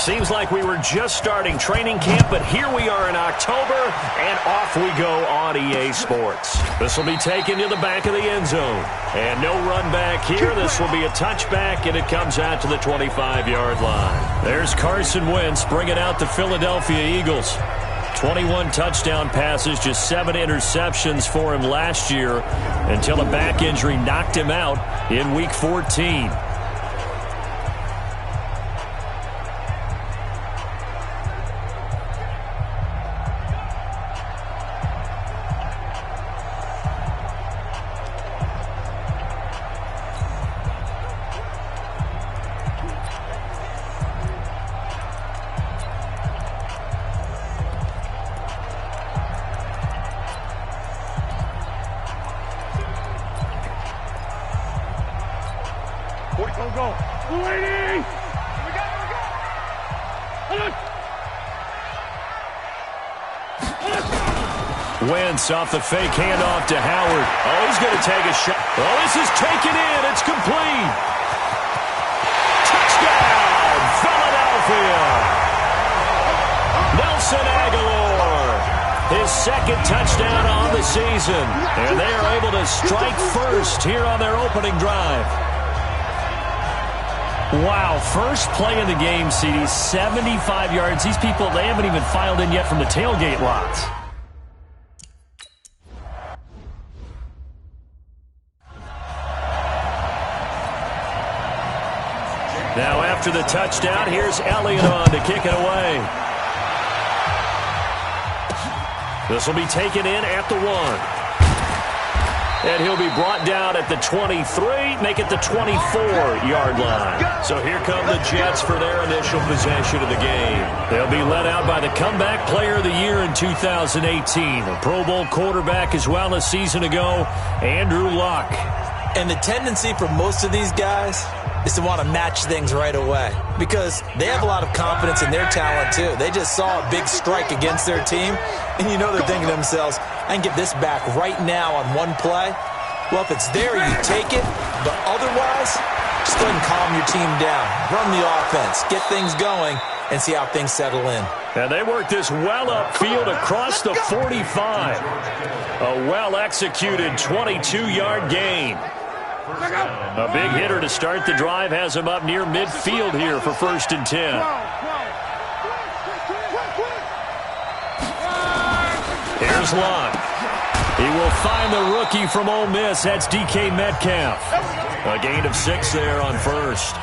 Seems like we were just starting training camp, but here we are in October, and off we go on EA Sports. This will be taken to the back of the end zone. And no run back here. This will be a touchback, and it comes out to the 25-yard line. There's Carson Wentz bringing out the Philadelphia Eagles. 21 touchdown passes, just 7 interceptions for him last year until a back injury knocked him out in Week 14. Wentz off the fake handoff to Howard. Oh, he's going to take a shot. Oh, this is taken in. It's complete. Touchdown, Philadelphia. Nelson Aguilar, his second touchdown on the season. And they are able to strike first here on their opening drive. Wow, first play of the game, CD, 75 yards. These people, they haven't even filed in yet from the tailgate lots. Now after the touchdown, here's Elliott on to kick it away. This will be taken in at the 1. And he'll be brought down at the 23, make it the 24-yard line. So here come the Jets for their initial possession of the game. They'll be led out by the comeback player of the year in 2018, a Pro Bowl quarterback as well a season ago, Andrew Luck. And the tendency for most of these guys is to want to match things right away because they have a lot of confidence in their talent too. They just saw a big strike against their team, and you know they're thinking to themselves, I can get this back right now on one play. Well, if it's there, you take it, but otherwise, just go ahead and calm your team down. Run the offense, get things going, and see how things settle in. And they work this well upfield across the 45. A well-executed 22-yard gain. A big hitter to start the drive has him up near midfield here for 1st and 10. Here's Luck. He will find the rookie from Ole Miss. That's DK Metcalf. A gain of 6 there on first.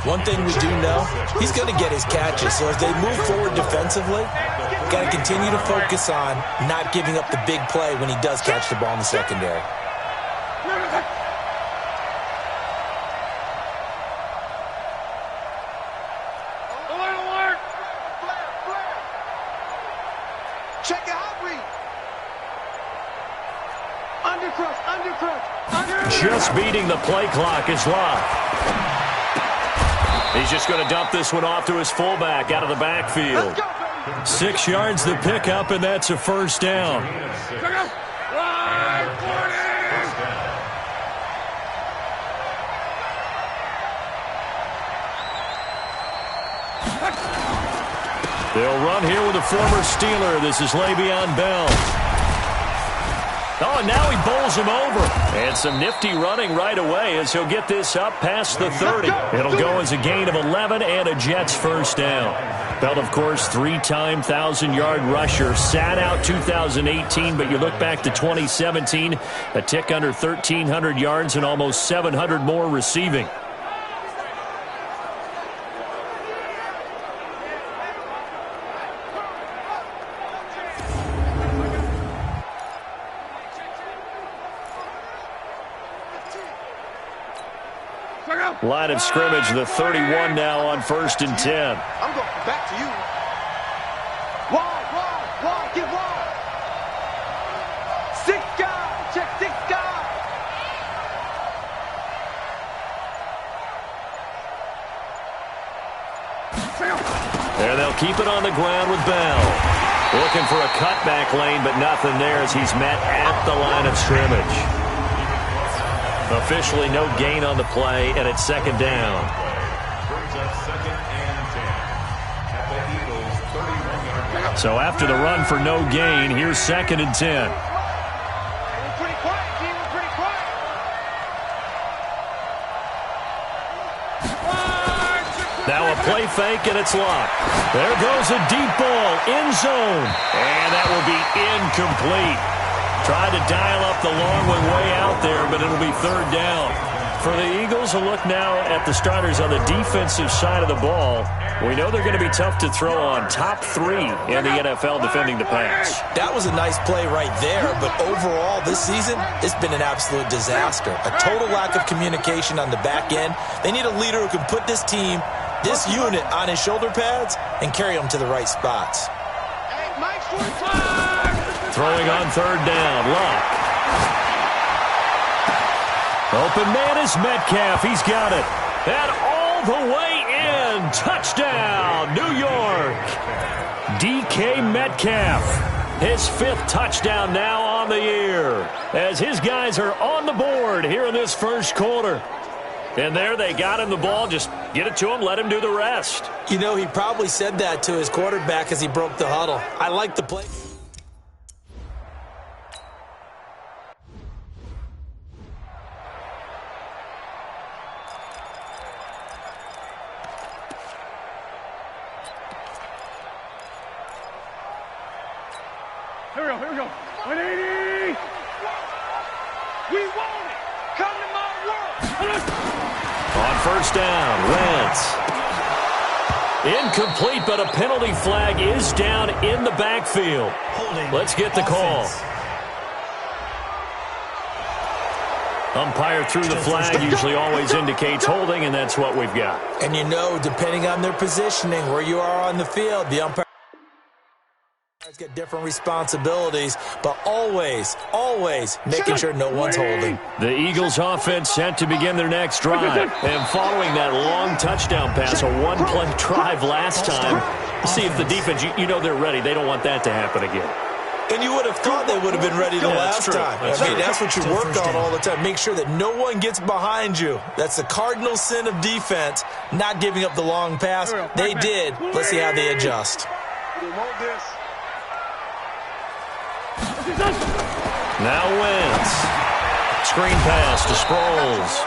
One thing we do know, he's going to get his catches. So as they move forward defensively, got to continue to focus on not giving up the big play when he does catch the ball in the secondary. Just beating the play clock is Luck. He's just going to dump this one off to his fullback out of the backfield. 6 yards the pickup, and that's a first down. They'll run here with a former Steeler. This is Le'Veon Bell. Oh, and now he bowls him over. And some nifty running right away as he'll get this up past the 30. It'll go as a gain of 11 and a Jets first down. Bell, of course, 3-time 1,000-yard rusher. Sat out 2018, but you look back to 2017, a tick under 1,300 yards and almost 700 more receiving. Line of scrimmage, the 31 now on 1st and 10. I'm going back to you. Wide, get wide. 6 guys, check 6 guys. There, they'll keep it on the ground with Bell. Looking for a cutback lane, but nothing there as he's met at the line of scrimmage. Officially no gain on the play, and it's 2nd down. Brings up 2nd and 10. So after the run for no gain, here's 2nd and 10. We're pretty quiet, team. We're pretty quiet. Now a play fake, and it's locked. There goes a deep ball, end zone. And that will be incomplete. Tried to dial up the long one way out there, but it'll be 3rd down. For the Eagles, a look now at the starters on the defensive side of the ball. We know they're going to be tough to throw on. Top 3 in the NFL defending the pass. That was a nice play right there, but overall this season, it's been an absolute disaster. A total lack of communication on the back end. They need a leader who can put this team, this unit, on his shoulder pads and carry them to the right spots. Hey, Mike's for the flag. Throwing on 3rd down, Luck. Open man is Metcalf. He's got it. And all the way in. Touchdown, New York. DK Metcalf. His 5th touchdown now on the year. As his guys are on the board here in this first quarter. And there they got him the ball. Just get it to him. Let him do the rest. You know, he probably said that to his quarterback as he broke the huddle. I like the play. Here we go. 180. We want it. Come to my world. On 1st down, Wentz. Incomplete, but a penalty flag is down in the backfield. Let's get the call. Umpire threw the flag, usually always indicates holding, and that's what we've got. And you know, depending on their positioning, where you are on the field, the umpire get different responsibilities, but always making sure no one's holding. The Eagles offense set to begin their next drive. And following that long touchdown pass, a one-play drive last time, see if the defense, you know they're ready. They don't want that to happen again. And you would have thought they would have been ready the last time. That's what you work on all the time. Make sure that no one gets behind you. That's the cardinal sin of defense, not giving up the long pass. They did. Let's see how they adjust. Now Wentz. Screen pass to Sproles.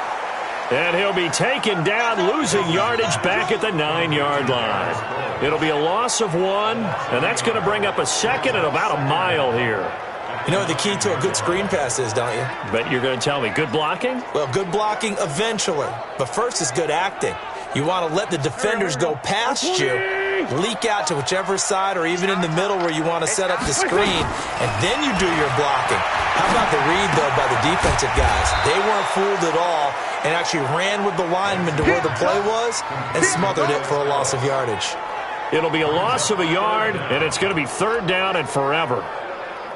And he'll be taken down, losing yardage back at the 9-yard line. It'll be a loss of 1, and that's going to bring up a 2nd and about a mile here. You know what the key to a good screen pass is, don't you? Bet you're going to tell me. Good blocking? Well, good blocking eventually. But first is good acting. You want to let the defenders go past you, leak out to whichever side or even in the middle where you want to set up the screen, and then you do your blocking. How about the read, though, by the defensive guys? They weren't fooled at all and actually ran with the lineman to where the play was and smothered it for a loss of yardage. It'll be a loss of a yard, and it's going to be 3rd down and forever.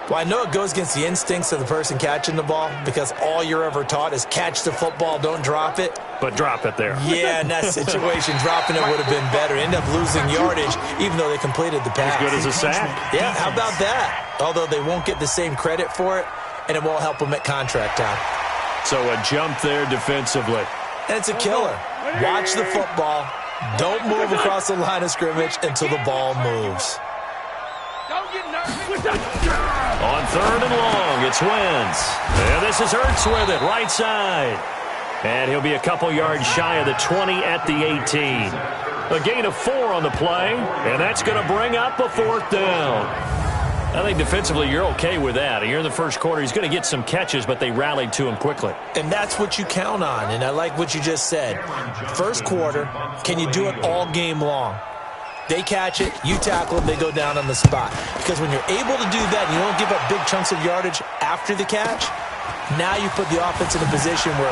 Well, I know it goes against the instincts of the person catching the ball because all you're ever taught is catch the football, don't drop it. But drop it there. Yeah, in that situation, dropping it would have been better. End up losing yardage, even though they completed the pass. As good as a sack. Yeah, how about that? Although they won't get the same credit for it, and it won't help them at contract time. So a jump there defensively. And it's a killer. Watch the football. Don't move across the line of scrimmage until the ball moves. Don't get nervous. On 3rd and long, it's Wentz. And this is Ertz with it, right side. And he'll be a couple yards shy of the 20 at the 18. A gain of 4 on the play, and that's going to bring up a 4th down. I think defensively you're okay with that. Here in the first quarter, he's going to get some catches, but they rallied to him quickly. And that's what you count on, and I like what you just said. First quarter, can you do it all game long? They catch it, you tackle it, they go down on the spot. Because when you're able to do that, and you don't give up big chunks of yardage after the catch, now you put the offense in a position where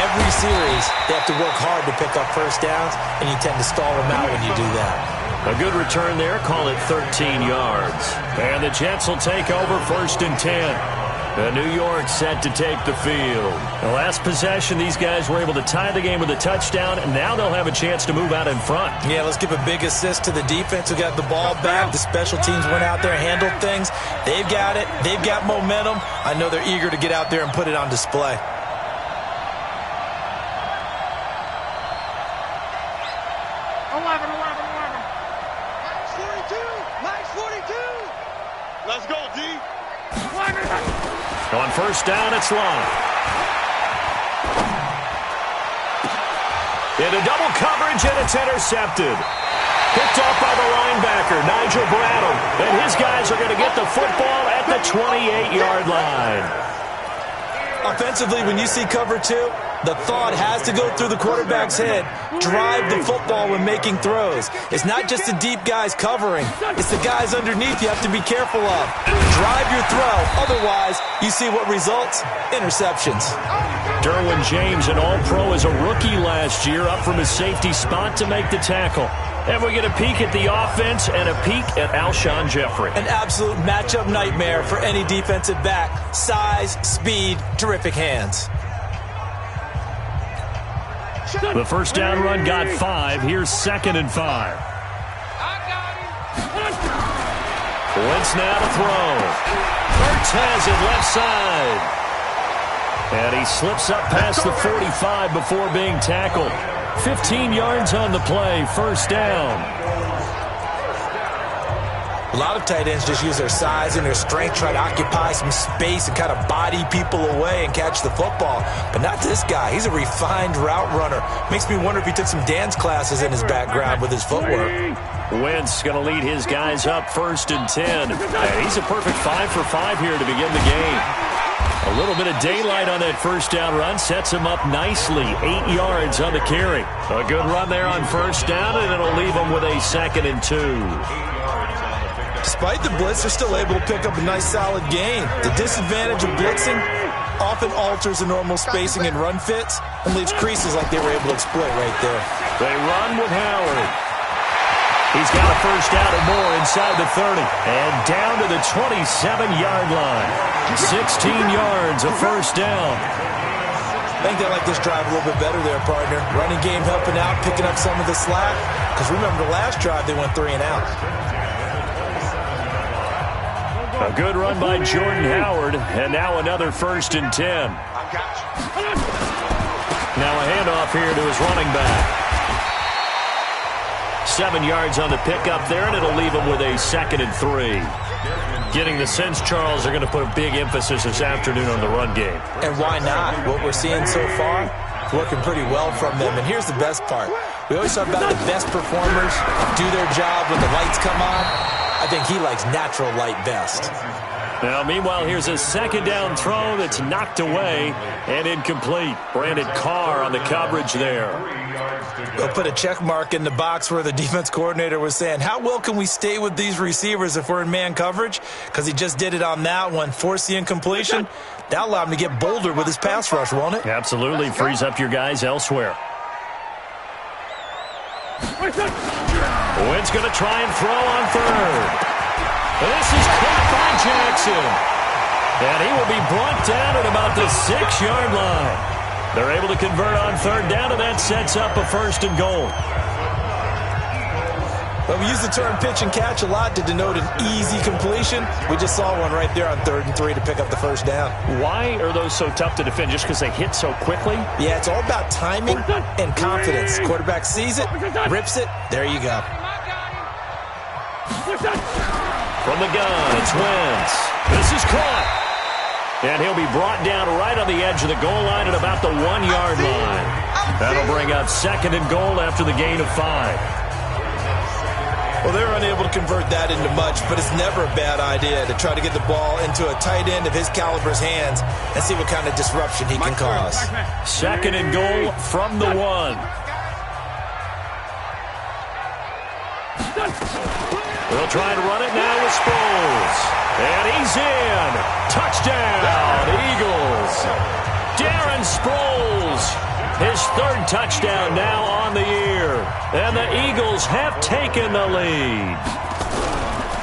every series they have to work hard to pick up first downs, and you tend to stall them out when you do that. A good return there, call it 13 yards. And the Jets will take over 1st and 10. New York set to take the field. The last possession, these guys were able to tie the game with a touchdown, and now they'll have a chance to move out in front. Yeah, let's give a big assist to the defense who got the ball back. The special teams went out there and handled things. They've got it. They've got momentum. I know they're eager to get out there and put it on display. Nice 42. On first down, it's long. Into double coverage, and it's intercepted. Picked off by the linebacker, Nigel Bradham. And his guys are going to get the football at the 28-yard line. Offensively, when you see cover two, the thought has to go through the quarterback's head. Drive the football when making throws. It's not just the deep guys covering. It's the guys underneath you have to be careful of. Drive your throw. Otherwise, you see what results? Interceptions. Derwin James, an all-pro as a rookie last year, up from his safety spot to make the tackle. And we get a peek at the offense and a peek at Alshon Jeffrey. An absolute matchup nightmare for any defensive back. Size, speed, terrific hands. The first down run got 5. Here's 2nd and 5. Wentz now to throw. Ertz has it left side. And he slips up past the 45 before being tackled. 15 yards on the play, first down. A lot of tight ends just use their size and their strength, try to occupy some space and kind of body people away and catch the football. But not this guy. He's a refined route runner. Makes me wonder if he took some dance classes in his background with his footwork. Wentz going to lead his guys up 1st and 10. And he's a perfect 5 for 5 here to begin the game. A little bit of daylight on that first down run sets him up nicely. 8 yards on the carry. A good run there on first down, and it'll leave him with a 2nd and 2. Despite the blitz, they're still able to pick up a nice, solid gain. The disadvantage of blitzing often alters the normal spacing and run fits and leaves creases like they were able to exploit right there. They run with Howard. He's got a first down and more inside the 30. And down to the 27-yard line. 16 yards, a first down. I think they like this drive a little bit better there, partner. Running game helping out, picking up some of the slack. Because remember, the last drive, they went 3 and out. A good run by Jordan Howard, and now another 1st and 10. Now a handoff here to his running back. 7 yards on the pickup there, and it'll leave him with a 2nd and 3. Getting the sense, Charles, they're going to put a big emphasis this afternoon on the run game. And why not? What we're seeing so far, working pretty well from them. And here's the best part. We always talk about the best performers do their job when the lights come on. I think he likes natural light best. Now, meanwhile, here's a 2nd down throw that's knocked away and incomplete. Brandon Carr on the coverage there. They'll put a check mark in the box where the defense coordinator was saying, how well can we stay with these receivers if we're in man coverage? Because he just did it on that one, forced the incompletion. That'll allow him to get bolder with his pass rush, won't it? Absolutely. Frees up your guys elsewhere. Wentz going to try and throw on 3rd. This is caught by Jackson. And he will be brought down at about the 6-yard line. They're able to convert on 3rd down, and that sets up a 1st and goal. Well, we use the term pitch and catch a lot to denote an easy completion. We just saw one right there on 3rd and 3 to pick up the 1st down. Why are those so tough to defend? Just because they hit so quickly? Yeah, it's all about timing and confidence. Quarterback sees it, rips it, there you go. From the gun, it's Wentz. This is caught. And he'll be brought down right on the edge of the goal line at about the 1-yard line. That'll bring up 2nd and goal after the gain of 5. Well, they're unable to convert that into much, but it's never a bad idea to try to get the ball into a tight end of his caliber's hands and see what kind of disruption he can cause. 2nd and goal from the 1. We'll try to run it now with Sproles. And he's in. Touchdown, Eagles. Darren Sproles. His 3rd touchdown now on the year. And the Eagles have taken the lead.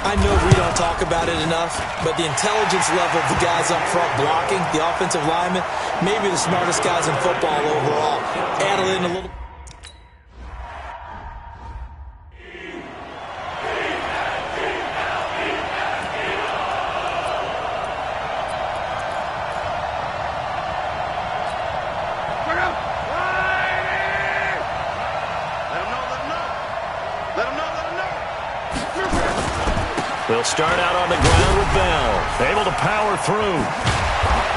I know we don't talk about it enough, but the intelligence level of the guys up front blocking, the offensive linemen, maybe the smartest guys in football overall. Add in a little... The They'll start out on the ground with Bell. Able to power through.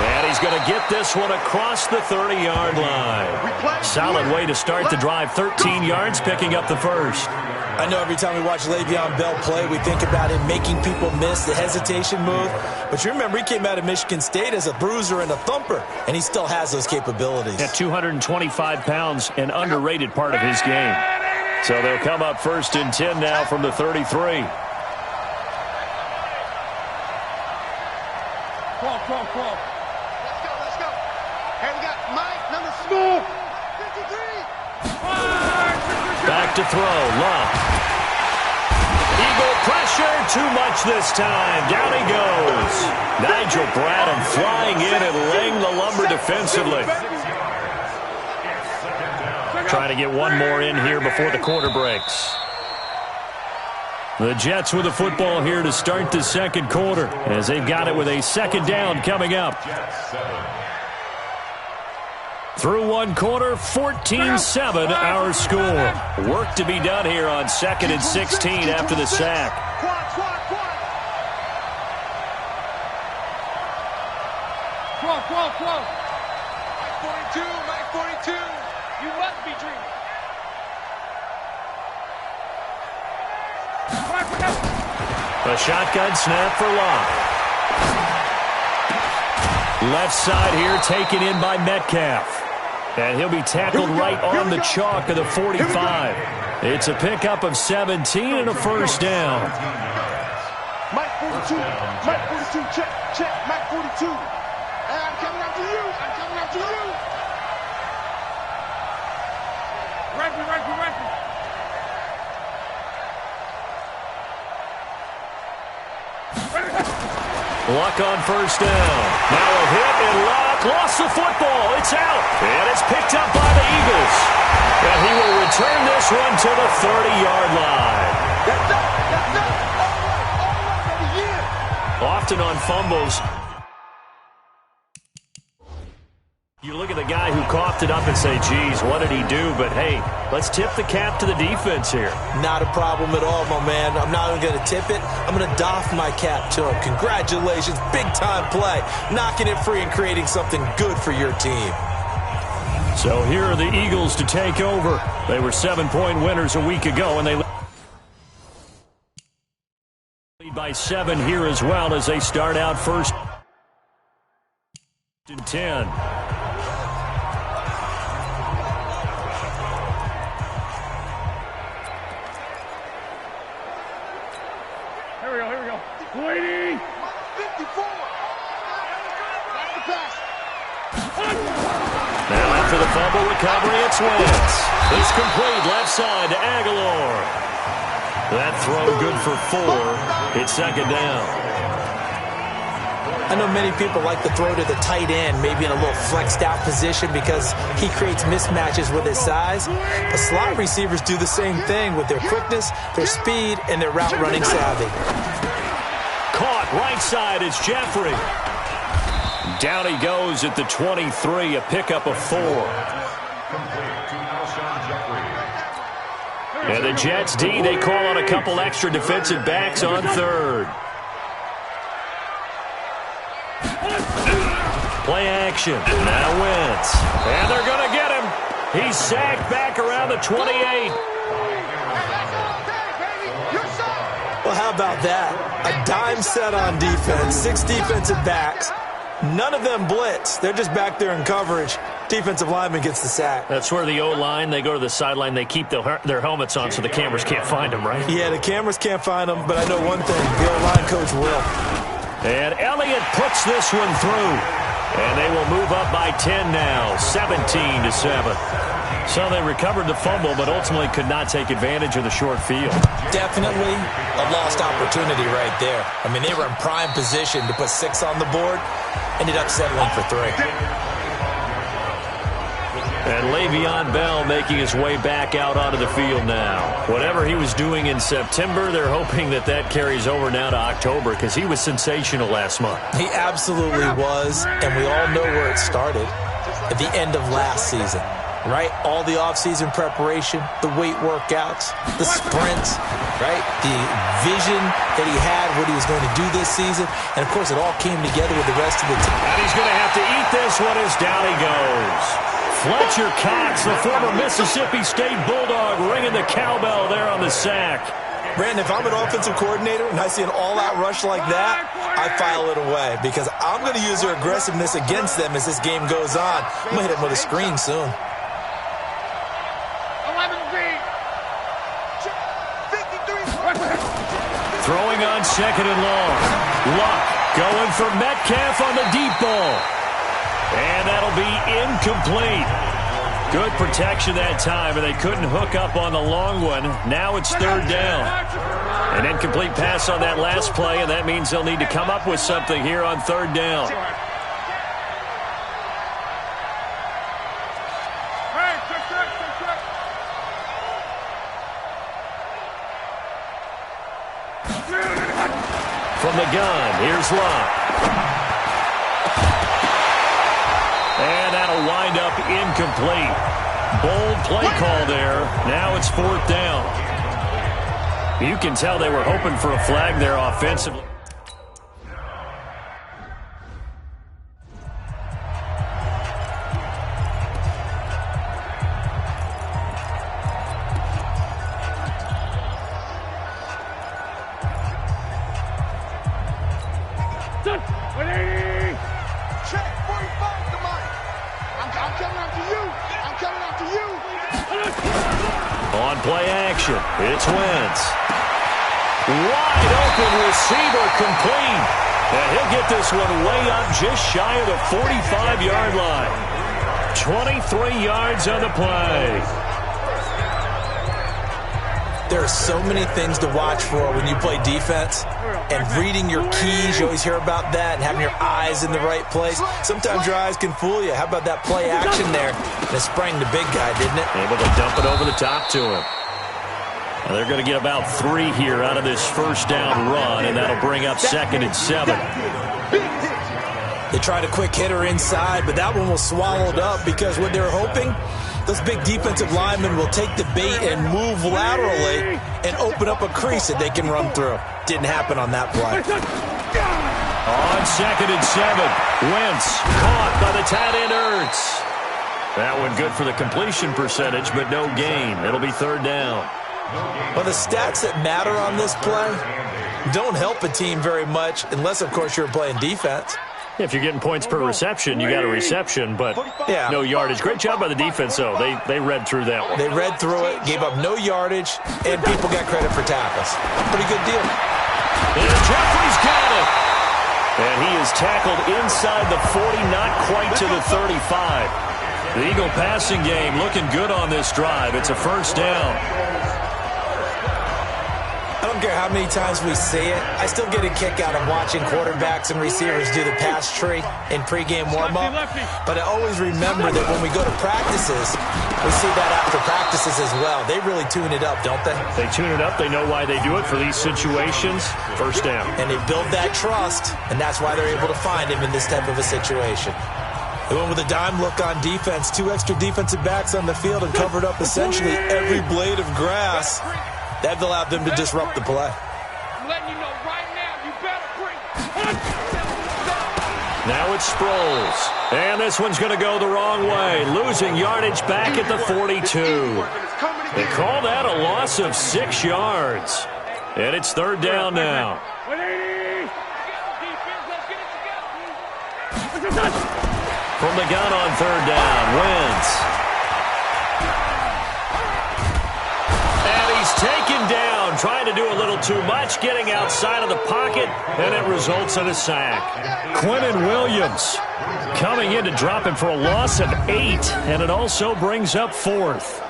And he's going to get this one across the 30-yard line. Solid way to start the drive. 13 yards, picking up the first. I know every time we watch Le'Veon Bell play, we think about him making people miss the hesitation move. But you remember, he came out of Michigan State as a bruiser and a thumper, and he still has those capabilities. At 225 pounds, an underrated part of his game. So they'll come up 1st and 10 now from the 33. Pull. Let's go. Hey, we got Mike, number 53. Back to throw. Love. Eagle pressure. Too much this time. Down he goes. Nigel Bradham flying in and laying the lumber defensively. Trying to get one more in here before the quarter breaks. The Jets with the football here to start the second quarter as they've got it with a second down coming up. Through one quarter, 14-7 our score. Work to be done here on 2nd and 16 after the sack. Quad. Mike 42. You must be dreaming. A shotgun snap for Locke. Left side here taken in by Metcalf. And he'll be tackled right on the chalk of the 45. It's a pickup of 17 and a first down. Mike 42, check, Mike 42. And I'm coming after you. Rifle. Luck on first down. Now a hit, and Luck lost the football. It's out, and it's picked up by the Eagles. And he will return this one to the 30-yard line. That's it. All right, yeah. Often on fumbles, you look at the guy who coughed it up and say, geez, what did he do? But, hey, let's tip the cap to the defense here. Not a problem at all, my man. I'm not even going to tip it. I'm going to doff my cap to him. Congratulations. Big-time play. Knocking it free and creating something good for your team. So here are the Eagles to take over. They were 7-point winners a week ago, and they lead by 7 here as well as they start out 1st and 10. Here we go. Waiting. 54. That's the pass. Now after the fumble recovery, it's Wentz. It's complete left side to Aguilar. That throw good for 4. It's 2nd down. I know many people like to throw to the tight end, maybe in a little flexed out position because he creates mismatches with his size. But slot receivers do the same thing with their quickness, their speed, and their route running savvy. Caught right side is Jeffrey. Down he goes at the 23, a pickup of 4. And the Jets D, they call on a couple extra defensive backs on 3rd. Play action. Now Wentz. And they're going to get him. He's sacked back around the 28. Well, how about that? A dime set on defense, 6 defensive backs. None of them blitz. They're just back there in coverage. Defensive lineman gets the sack. That's where the O-line, they go to the sideline, they keep their helmets on so the cameras can't find them, right? Yeah, the cameras can't find them, but I know one thing. The O-line coach will. And Elliott puts this one through. And they will move up by 10 now, 17-7. So they recovered the fumble, but ultimately could not take advantage of the short field. Definitely a lost opportunity right there. I mean, they were in prime position to put 6 on the board. Ended up settling for 3. And Le'Veon Bell making his way back out onto the field now. Whatever he was doing in September, they're hoping that that carries over now to October because he was sensational last month. He absolutely was, and we all know where it started, at the end of last season. right? All the offseason preparation, the weight workouts, the sprints, right? The vision that he had, what he was going to do this season. And, of course, it all came together with the rest of the team. And he's going to have to eat this one as down he goes. Fletcher Cox, the former Mississippi State Bulldog, ringing the cowbell there on the sack. Brandon, if I'm an offensive coordinator and I see an all-out rush like that, I file it away because I'm going to use their aggressiveness against them as this game goes on. I'm going to hit them with a screen soon. Throwing on second and long. Luck going for Metcalf on the deep ball. And that'll be incomplete. Good protection that time, and they couldn't hook up on the long one. Now it's third down. An incomplete pass on that last play, and that means they'll need to come up with something here on third down. From the gun, here's Luck. And that'll wind up incomplete. Bold play call there. Now it's fourth down. You can tell they were hoping for a flag there offensively. On play action, it's Wentz. Wide open receiver complete. And he'll get this one way up just shy of the 45-yard line. 23 yards on the play. There are so many things to watch for when you play defense. And reading your keys, you always hear about that, and having your eyes in the right place. Sometimes your eyes can fool you. How about that play action there? And it sprang the big guy, didn't it? Able to dump it over the top to him. And they're going to get about 3 here out of this first down run, and that'll bring up second and 7. They tried a quick hitter inside, but that one was swallowed up because what they were hoping, those big defensive linemen will take the bait and move laterally and open up a crease that they can run through. Didn't happen on that play. On second and 7, Wentz caught by the tight end Ertz. That one good for the completion percentage, but no gain. It'll be third down. Well, the stats that matter on this play don't help a team very much unless, of course, you're playing defense. If you're getting points per reception, you got a reception, but no yardage. Great job by the defense, though. They read through that one. They read through it, gave up no yardage, and people got credit for tackles. Pretty good deal. And Jeffrey's got it. And he is tackled inside the 40, not quite to the 35. The Eagle passing game looking good on this drive. It's a first down. I don't care how many times we see it. I still get a kick out of watching quarterbacks and receivers do the pass tree in pregame warm-up. But I always remember that when we go to practices, we see that after practices as well. They really tune it up, don't they? They tune it up. They know why they do it for these situations. First down. And they build that trust, and that's why they're able to find him in this type of a situation. They went with a dime look on defense, 2 extra defensive backs on the field and covered up essentially every blade of grass. That allowed them to disrupt the play. I'm letting you know right now, you better bring. Now it's Sproles. And this one's going to go the wrong way. Losing yardage back at the 42. They call that a loss of 6 yards. And it's third down now. From the gun on third down, Wentz. Taken down, trying to do a little too much, getting outside of the pocket, and it results in a sack. Quinnen Williams coming in to drop him for a loss of 8, and it also brings up fourth.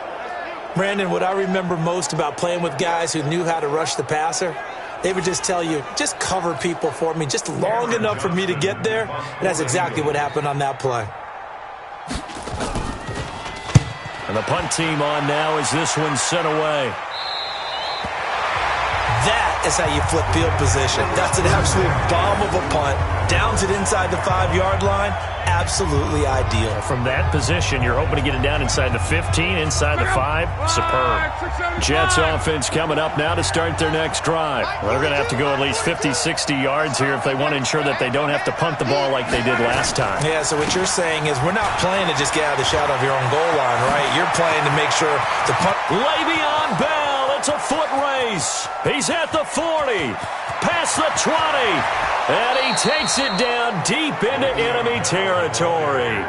Brandon, what I remember most about playing with guys who knew how to rush the passer, they would just tell you, just cover people for me, just long enough for me to get there, and that's exactly what happened on that play. And the punt team on now as this one's sent away. That is how you flip field position. That's an absolute bomb of a punt. Downs it inside the 5-yard line. Absolutely ideal. From that position, you're hoping to get it down inside the 15, inside the 5. Superb. Jets offense coming up now to start their next drive. Well, they're going to have to go at least 50, 60 yards here if they want to ensure that they don't have to punt the ball like they did last time. Yeah, so what you're saying is we're not playing to just get out of the shadow of your own goal line, right? You're playing to make sure the punt... Le'Veon Bell, it's a foot race. He's at the 40, past the 20, and he takes it down deep into enemy territory.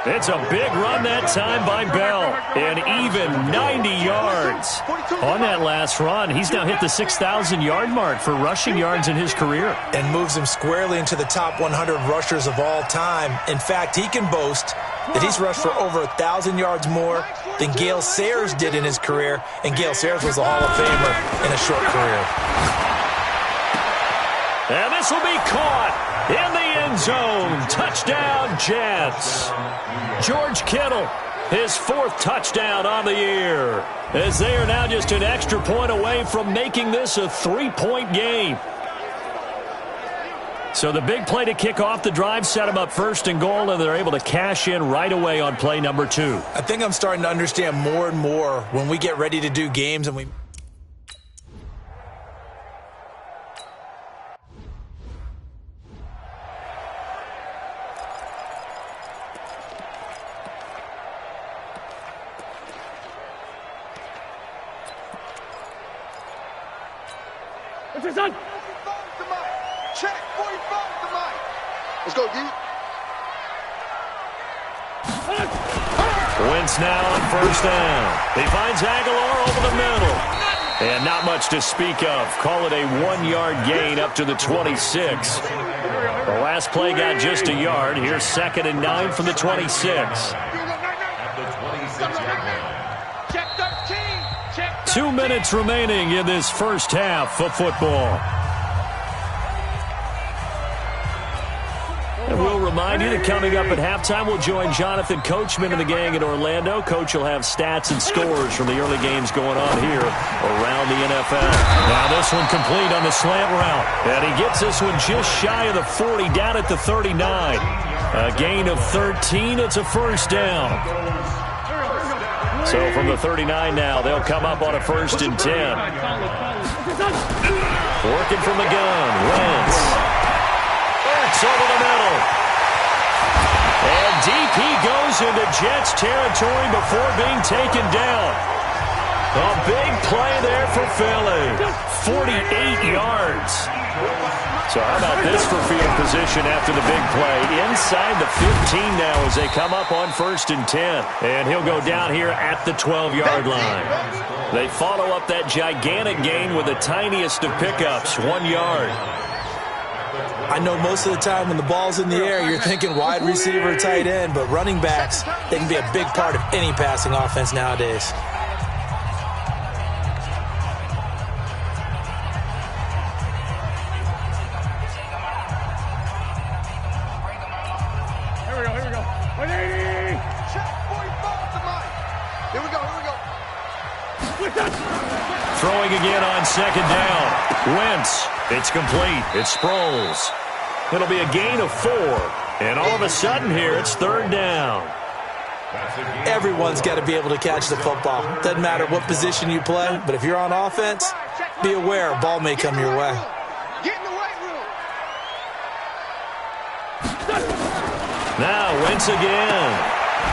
It's a big run that time by Bell, and even 90 yards. On that last run, he's now hit the 6,000-yard mark for rushing yards in his career. And moves him squarely into the top 100 rushers of all time. In fact, he can boast that he's rushed for over 1,000 yards more than Gale Sayers did in his career, and Gale Sayers was a Hall of Famer in a short career. And this will be caught in the end zone. Touchdown, Jets. George Kittle, his 4th touchdown on the year, as they are now just an extra point away from making this a 3-point game. So the big play to kick off the drive set them up 1st and goal, and they're able to cash in right away on play number 2. I think I'm starting to understand more and more when we get ready to do games and we... What's his son? Check 45 to Mike. Let's go, D. Wentz now on 1st down. He finds Aguilar over the middle. And not much to speak of. Call it a 1-yard gain up to the 26. The last play got just a yard. Here's 2nd and 9 from the 26. 2 minutes remaining in this first half of football. And we'll remind you that coming up at halftime, we'll join Jonathan Coachman and the gang in Orlando. Coach will have stats and scores from the early games going on here around the NFL. Now this one complete on the slant route. And he gets this one just shy of the 40, down at the 39. A gain of 13. It's a 1st down. So from the 39 now, they'll come up on a 1st and 10. Working from the gun, Wentz. Over the middle. And deep he goes into Jets territory before being taken down. A big play there for Philly. 48 yards. So how about this for field position after the big play? Inside the 15 now as they come up on 1st and 10. And he'll go down here at the 12-yard line. They follow up that gigantic gain with the tiniest of pickups, 1 yard. I know most of the time when the ball's in the air, you're thinking wide receiver, tight end, but running backs, they can be a big part of any passing offense nowadays. Here we go. 180. Check 45 to Mike. Here we go. Throwing again on 2nd down. Wentz. It's complete. It's Sproles. It'll be a gain of 4. And all of a sudden here, it's 3rd down. Everyone's got to be able to catch the football. Doesn't matter what position you play, but if you're on offense, be aware a ball may come your way. Get in the weight room. Now Wentz again.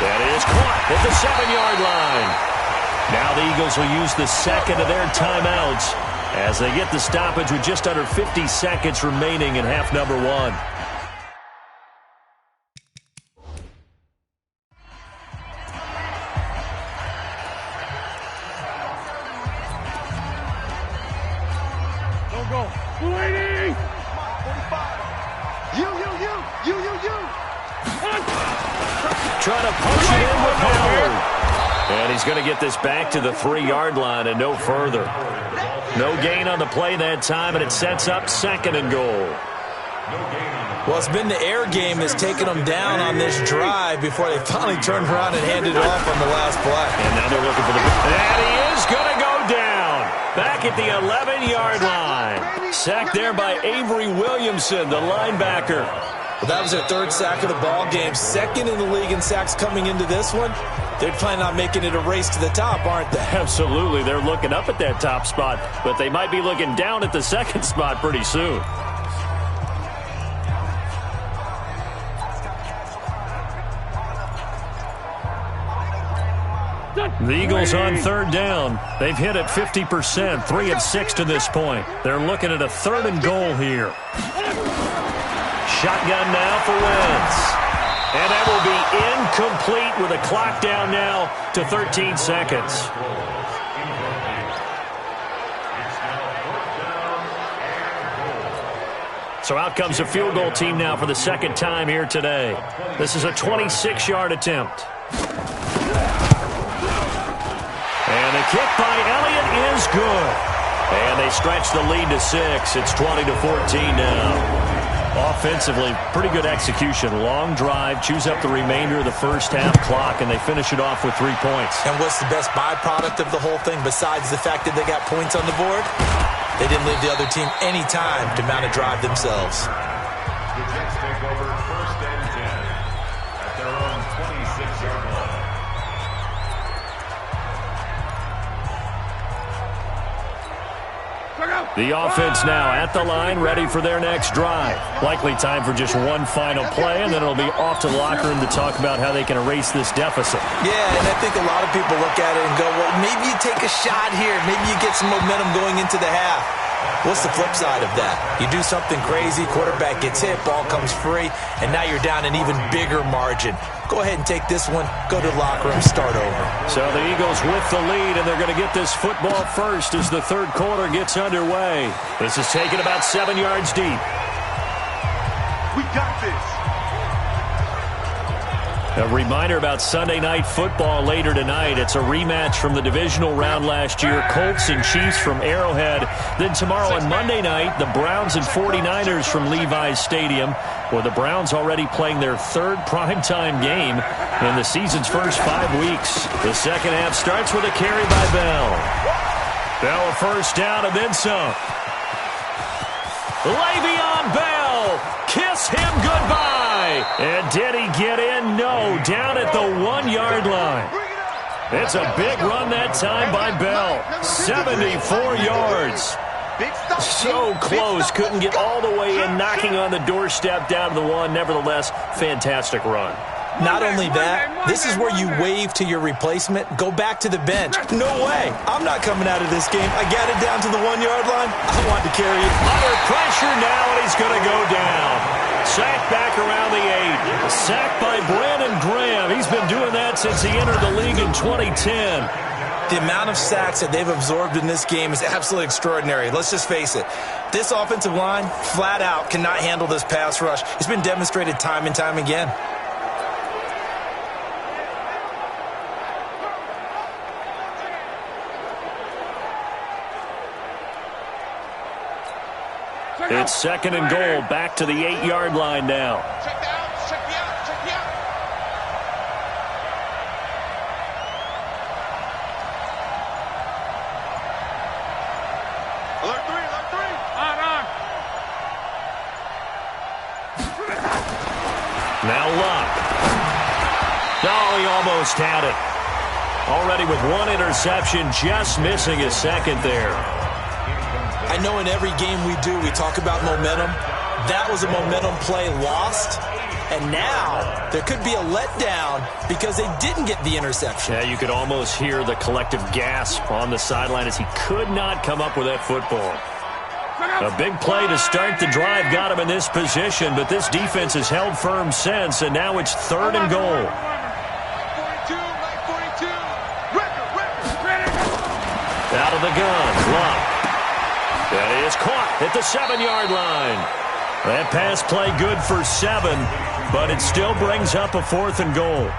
That is caught at the 7-yard line. Now the Eagles will use the 2nd of their timeouts as they get the stoppage with just under 50 seconds remaining in half number 1. Don't go. 280. You. Trying to punch it in with Howard. And he's going to get this back to the 3-yard line and no further. No gain on the play that time, and it sets up 2nd and goal. Well, it's been the air game that's taken them down on this drive before they finally turned around and handed it off on the last play. And now they're looking for the... And he is going to go down. Back at the 11-yard line. Sacked there by Avery Williamson, the linebacker. Well, that was their third sack of the ball game. Second in the league in sacks coming into this one. They're planning on making it a race to the top, aren't they? Absolutely. They're looking up at that top spot, but they might be looking down at the second spot pretty soon. The Eagles on third down. They've hit it 50%, 3 of 6 to this point. They're looking at a 3rd and goal here. Shotgun now for Wentz. And that will be incomplete with a clock down now to 13 seconds. So out comes a field goal team now for the second time here today. This is a 26-yard attempt. And the kick by Elliott is good. And they stretch the lead to 6. It's 20-14 now. Offensively, pretty good execution. Long drive, chews up the remainder of the first half clock, and they finish it off with 3 points. And what's the best byproduct of the whole thing besides the fact that they got points on the board? They didn't leave the other team any time to mount a drive themselves. The Jets take over 1st and 10 at their own 26-yard line. The offense now at the line, ready for their next drive. Likely time for just one final play, and then it'll be off to the locker room to talk about how they can erase this deficit. Yeah, and I think a lot of people look at it and go, well, maybe you take a shot here. Maybe you get some momentum going into the half. What's the flip side of that? You do something crazy, quarterback gets hit, ball comes free, and now you're down an even bigger margin. Go ahead and take this one, go to the locker room, start over. So the Eagles with the lead, and they're going to get this football first as the third quarter gets underway. This is taken about 7 yards deep. We got this. A reminder about Sunday Night Football later tonight. It's a rematch from the divisional round last year. Colts and Chiefs from Arrowhead. Then tomorrow on Monday night, the Browns and 49ers from Levi's Stadium. Well, the Browns already playing their 3rd primetime game in the season's first 5 weeks. The second half starts with a carry by Bell. Bell a first down and then some. Le'Veon Bell, kiss him goodbye. And did he get in? No, down at the 1-yard line. It's a big run that time by Bell. 74 yards. So close, couldn't get all the way in, knocking on the doorstep down to the 1. Nevertheless, fantastic run. Not only that, this is where you wave to your replacement, go back to the bench. No way. I'm not coming out of this game. I got it down to the 1-yard line. I want to carry it. Under pressure now, and he's going to go down. Sacked back around the 8. Sacked by Brandon Graham. He's been doing that since he entered the league in 2010. The amount of sacks that they've absorbed in this game is absolutely extraordinary. Let's just face it. This offensive line, flat out, cannot handle this pass rush. It's been demonstrated time and time again. It's 2nd and goal, back to the 8-yard line now. Check the out, check the out, check the out. Alert 3, alert 3. On. Now Luck. Oh, he almost had it. Already with 1 interception, just missing his 2nd there. I know in every game we do, we talk about momentum. That was a momentum play lost. And now there could be a letdown because they didn't get the interception. Yeah, you could almost hear the collective gasp on the sideline as he could not come up with that football. A big play to start the drive got him in this position, but this defense has held firm since, and now it's 3rd and goal. 42, like 42. Record. Out of the gun, Luck. That is caught at the 7-yard line. That pass play good for 7, but it still brings up a 4th and goal.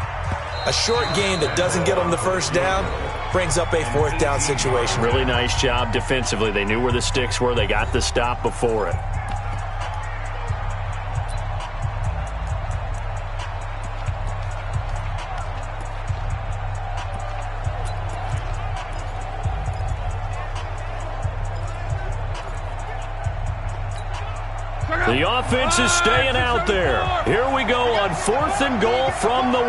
A short game that doesn't get them the first down brings up a 4th down situation. Really nice job defensively. They knew where the sticks were. They got the stop before it. The offense is staying out there. Here we go on 4th and goal from the 1.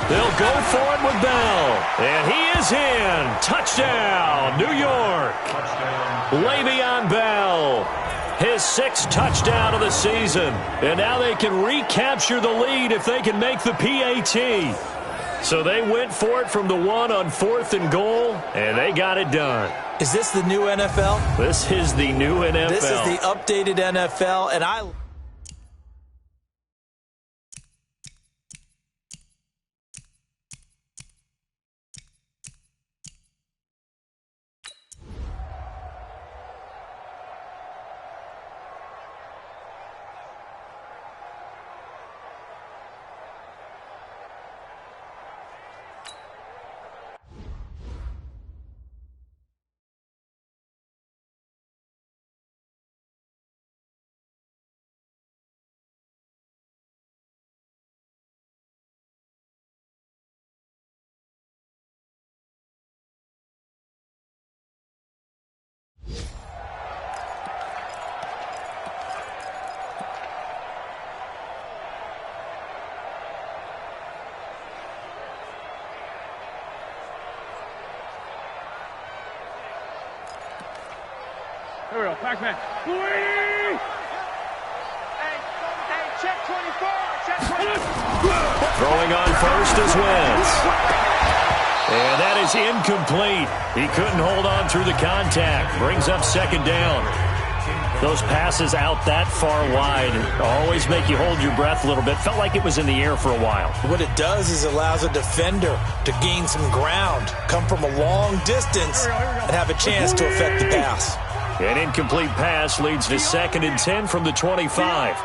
They'll go for it with Bell. And he is in. Touchdown, New York. Le'Veon Bell, his 6th touchdown of the season. And now they can recapture the lead if they can make the PAT. So they went for it from the 1 on 4th and goal, and they got it done. Is this the new NFL? This is the new NFL. This is the updated NFL, and I... Here we go, Pac-Man. Hey, check 24, check 24. Throwing on first is Wentz. And that is incomplete. He couldn't hold on through the contact. Brings up 2nd down. Those passes out that far wide always make you hold your breath a little bit. Felt like it was in the air for a while. What it does is allows a defender to gain some ground, come from a long distance, and have a chance to affect the pass. An incomplete pass leads to 2nd and 10 from the 25.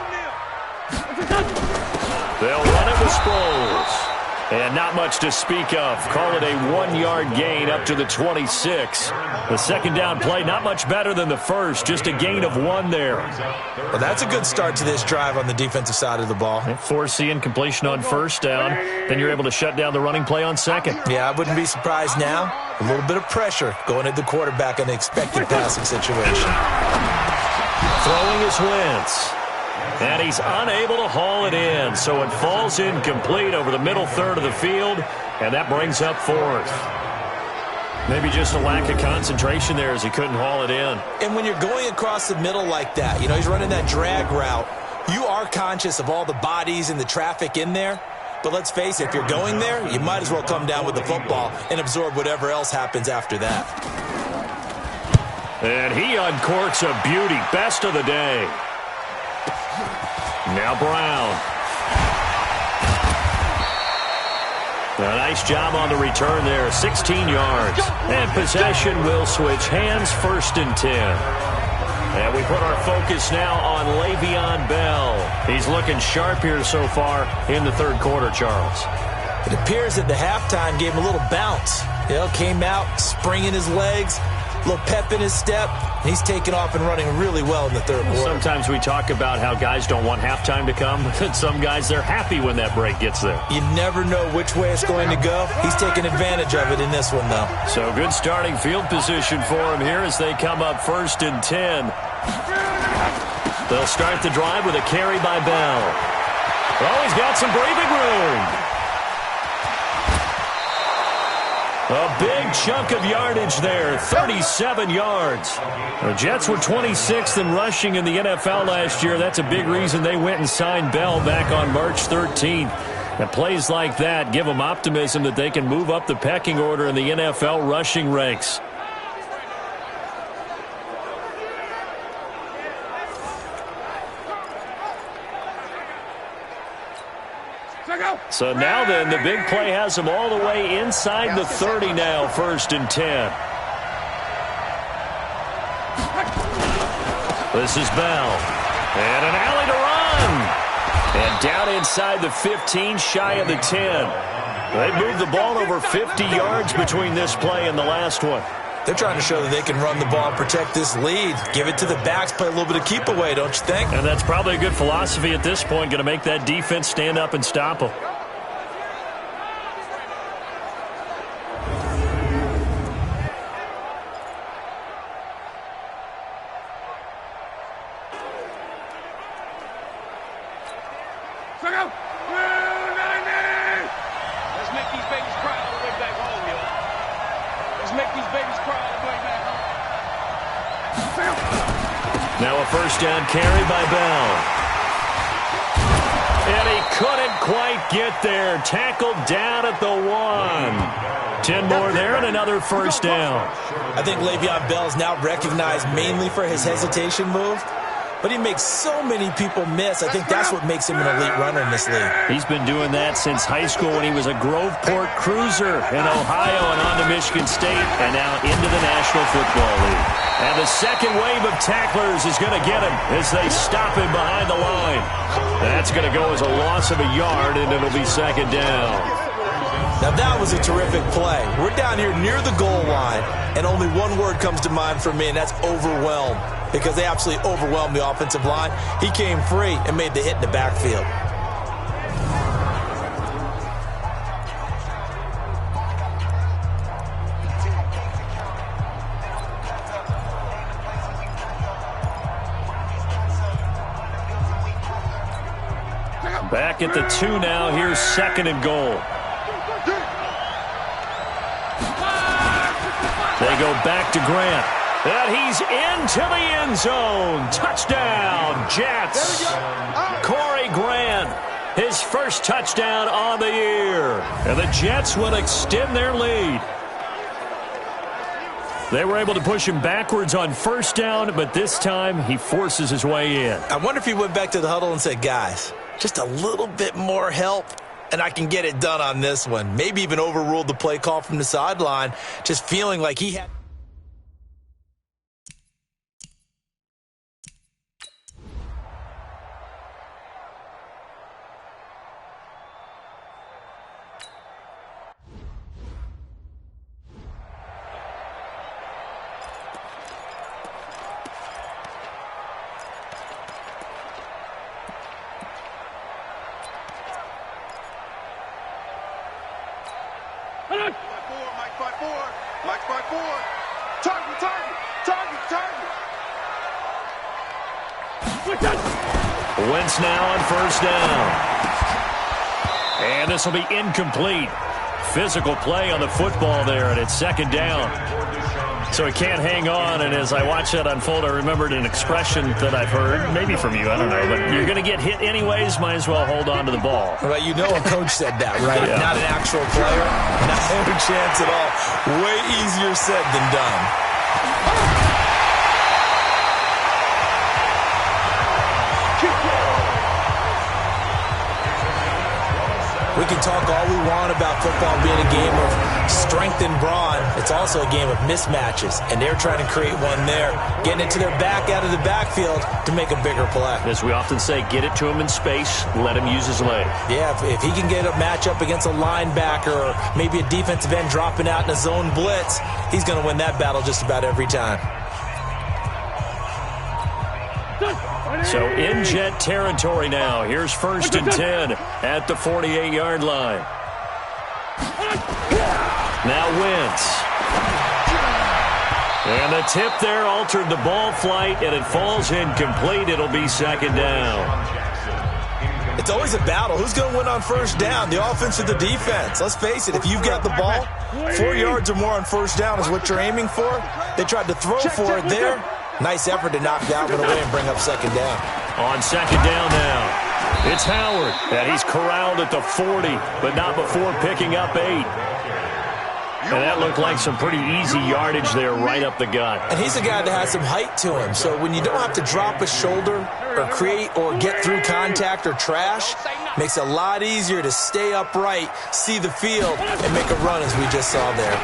They'll run it with Sproles. And not much to speak of. Call it a 1-yard gain up to the 26. The 2nd down play, not much better than the first. Just a gain of 1 there. Well, that's a good start to this drive on the defensive side of the ball. Force the incompletion on 1st down. Then you're able to shut down the running play on 2nd. Yeah, I wouldn't be surprised now. A little bit of pressure going at the quarterback in the expected passing situation. Throwing is Wentz. And he's unable to haul it in, so it falls incomplete over the middle third of the field, and that brings up 4th. Maybe just a lack of concentration there as he couldn't haul it in. And when you're going across the middle like that, you know, he's running that drag route, you are conscious of all the bodies and the traffic in there. But let's face it, if you're going there, you might as well come down with the football and absorb whatever else happens after that. And he uncorks a beauty, best of the day. Now Brown. A nice job on the return there, 16 yards. And possession will switch hands, 1st and 10. And we put our focus now on Le'Veon Bell. He's looking sharp here so far in the 3rd quarter, Charles. It appears that the halftime gave him a little bounce. You know, came out, springing his legs, a little pep in his step. He's taken off and running really well in the 3rd quarter. Sometimes we talk about how guys don't want halftime to come, but some guys, they're happy when that break gets there. You never know which way it's going to go. He's taking advantage of it in this one, though. So good starting field position for him here as they come up 1st and 10. They'll start the drive with a carry by Bell. Oh, he's got some breathing room. A big chunk of yardage there, 37 yards. The Jets were 26th in rushing in the NFL last year. That's a big reason they went and signed Bell back on March 13th. And plays like that give them optimism that they can move up the pecking order in the NFL rushing ranks. So now then, the big play has them all the way inside the 30 now, 1st and 10. This is Bell. And an alley to run. And down inside the 15, shy of the 10. They moved the ball over 50 yards between this play and the last one. They're trying to show that they can run the ball and protect this lead. Give it to the backs, play a little bit of keep away, don't you think? And that's probably a good philosophy at this point, going to make that defense stand up and stop them. Let's make these babies cry all the way back home, yo. Let's make these babies cry all the way back home. Now a first down carry by Bell. And he couldn't quite get there. Tackled down at the 1. 10 more there and another first down. I think Le'Veon Bell is now recognized mainly for his hesitation move. But he makes so many people miss. I think that's what makes him an elite runner in this league. He's been doing that since high school when he was a Groveport Cruiser in Ohio and on to Michigan State and now into the National Football League. And the second wave of tacklers is going to get him as they stop him behind the line. That's going to go as a loss of a yard, and it'll be second down. Now that was a terrific play. We're down here near the goal line, and only one word comes to mind for me, and that's overwhelmed. Because they absolutely overwhelmed the offensive line. He came free and made the hit in the backfield. Back at the 2 now. Here's second and goal. They go back to Grant. And he's into the end zone. Touchdown, Jets. Corey Grant, his first touchdown on the year. And the Jets will extend their lead. They were able to push him backwards on first down, but this time he forces his way in. I wonder if he went back to the huddle and said, guys, just a little bit more help, and I can get it done on this one. Maybe even overruled the play call from the sideline, just feeling like he had... Mike 5-4. Target. Wentz now on first down. And this will be incomplete. Physical play on the football there, and it's second down. So he can't hang on, and as I watch that unfold, I remembered an expression that I've heard, maybe from you, I don't know, but you're going to get hit anyways, might as well hold on to the ball. Well, you know a coach said that, right? Yeah. Not an actual player. Not a chance at all. Way easier said than done. We can talk all we want about football being a game of strength and brawn. It's also a game of mismatches, and they're trying to create one there, getting it to their back out of the backfield to make a bigger play. As we often say, get it to him in space, let him use his leg. Yeah, if he can get a matchup against a linebacker or maybe a defensive end dropping out in a zone blitz, he's going to win that battle just about every time. So in Jet territory now. Here's first and 10 at the 48-yard line. Now Wentz. And the tip there altered the ball flight, and it falls incomplete. It'll be second down. It's always a battle. Who's going to win on first down, the offense or the defense? Let's face it, if you've got the ball, 4 yards or more on first down is what you're aiming for. They tried to throw for it there. Nice effort to knock that one away and bring up second down. On second down now, it's Howard. And he's corralled at the 40, but not before picking up 8. And that looked like some pretty easy yardage there right up the gut. And he's a guy that has some height to him. So when you don't have to drop a shoulder or create or get through contact or trash, makes it a lot easier to stay upright, see the field, and make a run as we just saw there.